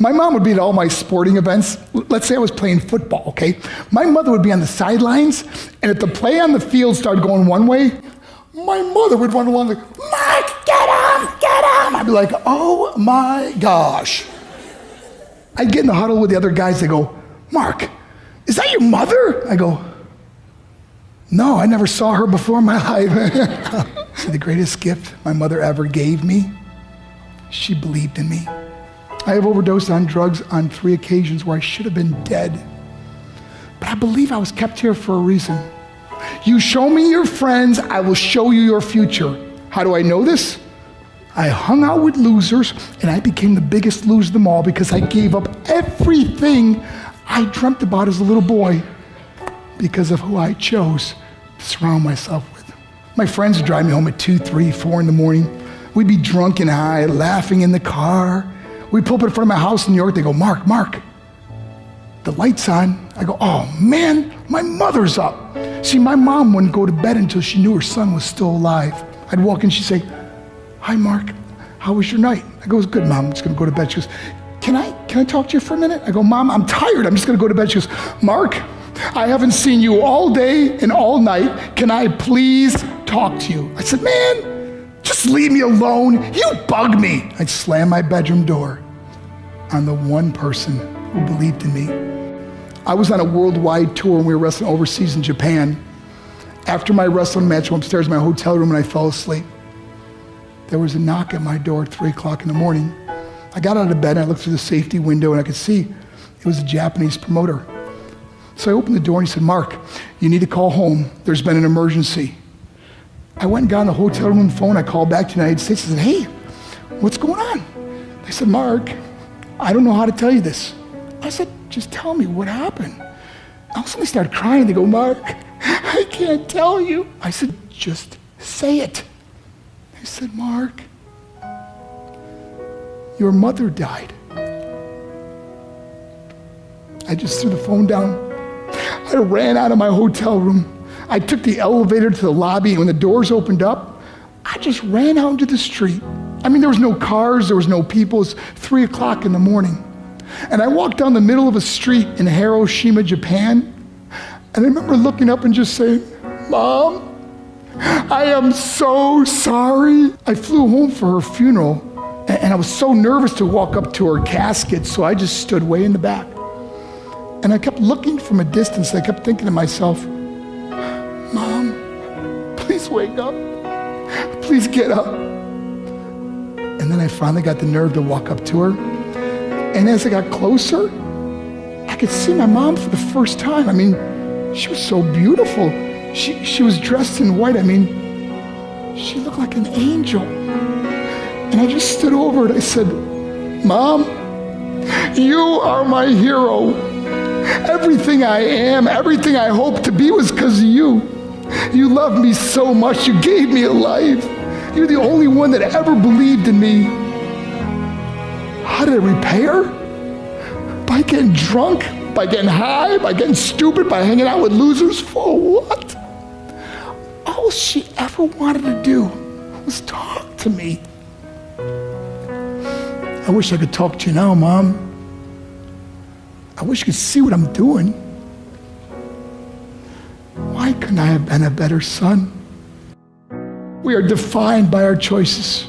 My mom would be at all my sporting events. Let's say I was playing football, okay? My mother would be on the sidelines, and if the play on the field started going one way, my mother would run along like, Mark, get him, get him. I'd be like, oh my gosh. I'd get in the huddle with the other guys. They go, Mark, is that your mother? I go, no, I never saw her before in my life. See, the greatest gift my mother ever gave me, she believed in me. I have overdosed on drugs on 3 occasions where I should have been dead. But I believe I was kept here for a reason. You show me your friends, I will show you your future. How do I know this? I hung out with losers, and I became the biggest loser of them all because I gave up everything I dreamt about as a little boy because of who I chose to surround myself with. My friends would drive me home at 2, 3, 4 in the morning. We'd be drunk and high, laughing in the car. We'd pull up in front of my house in New York. They go, Mark, the light's on. I go, oh man, my mother's up. See, my mom wouldn't go to bed until she knew her son was still alive. I'd walk in, she'd say, hi, Mark, how was your night? I go, it was good, Mom, I'm just gonna go to bed. She goes, can I talk to you for a minute? I go, Mom, I'm tired, I'm just gonna go to bed. She goes, Mark, I haven't seen you all day and all night. Can I please talk to you? I said, man, just leave me alone. You bug me. I'd slam my bedroom door on the one person who believed in me. I was on a worldwide tour and we were wrestling overseas in Japan. After my wrestling match, I went upstairs to my hotel room and I fell asleep. There was a knock at my door at 3 o'clock in the morning. I got out of bed and I looked through the safety window and I could see it was a Japanese promoter. So I opened the door and he said, Mark, you need to call home. There's been an emergency. I went and got on the hotel room phone. I called back to the United States. I said, hey, what's going on? They said, Mark, I don't know how to tell you this. I said, just tell me what happened. All of a sudden they started crying. They go, Mark, I can't tell you. I said, just say it. They said, Mark, your mother died. I just threw the phone down. I ran out of my hotel room. I took the elevator to the lobby, and when the doors opened up, I just ran out into the street. I mean, there was no cars, there was no people. It was 3 o'clock in the morning. And I walked down the middle of a street in Hiroshima, Japan, and I remember looking up and just saying, Mom, I am so sorry. I flew home for her funeral, and I was so nervous to walk up to her casket, so I just stood way in the back. And I kept looking from a distance. I kept thinking to myself, Mom, please wake up. Please get up. And then I finally got the nerve to walk up to her. And as I got closer, I could see my mom for the first time. I mean, she was so beautiful. She was dressed in white. I mean, she looked like an angel. And I just stood over and I said, Mom, you are my hero. Everything I am, everything I hope to be was because of you. You loved me so much. You gave me a life. You're the only one that ever believed in me. How did I repay her? By getting drunk, by getting high, by getting stupid, by hanging out with losers. For what? All she ever wanted to do was talk to me. I wish I could talk to you now, Mom. I wish you could see what I'm doing. Why couldn't I have been a better son? We are defined by our choices.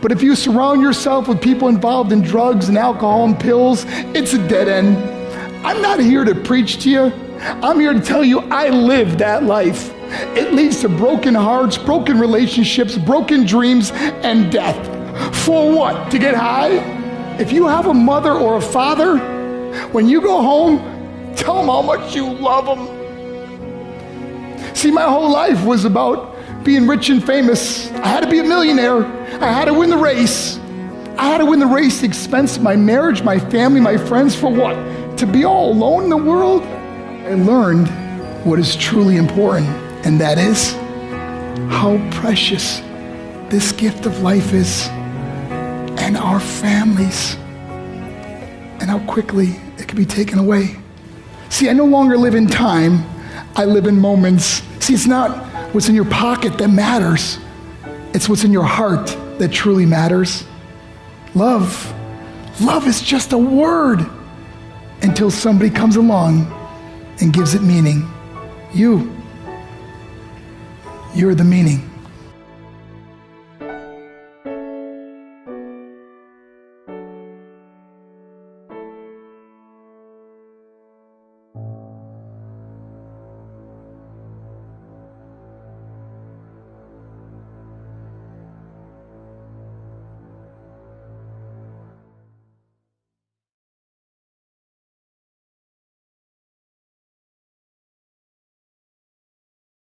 But if you surround yourself with people involved in drugs and alcohol and pills, it's a dead end. I'm not here to preach to you. I'm here to tell you I lived that life. It leads to broken hearts, broken relationships, broken dreams, and death. For what? To get high? If you have a mother or a father, when you go home, tell them how much you love them. See, my whole life was about being rich and famous. I had to be a millionaire. I had to win the race. I had to win the race at the expense of my marriage, my family, my friends. For what? To be all alone in the world? I learned what is truly important, and that is how precious this gift of life is, and our families, and how quickly it can be taken away. See, I no longer live in time, I live in moments. See, it's not what's in your pocket that matters. It's what's in your heart that truly matters. Love Love is just a word until somebody comes along and gives it meaning. You're the meaning.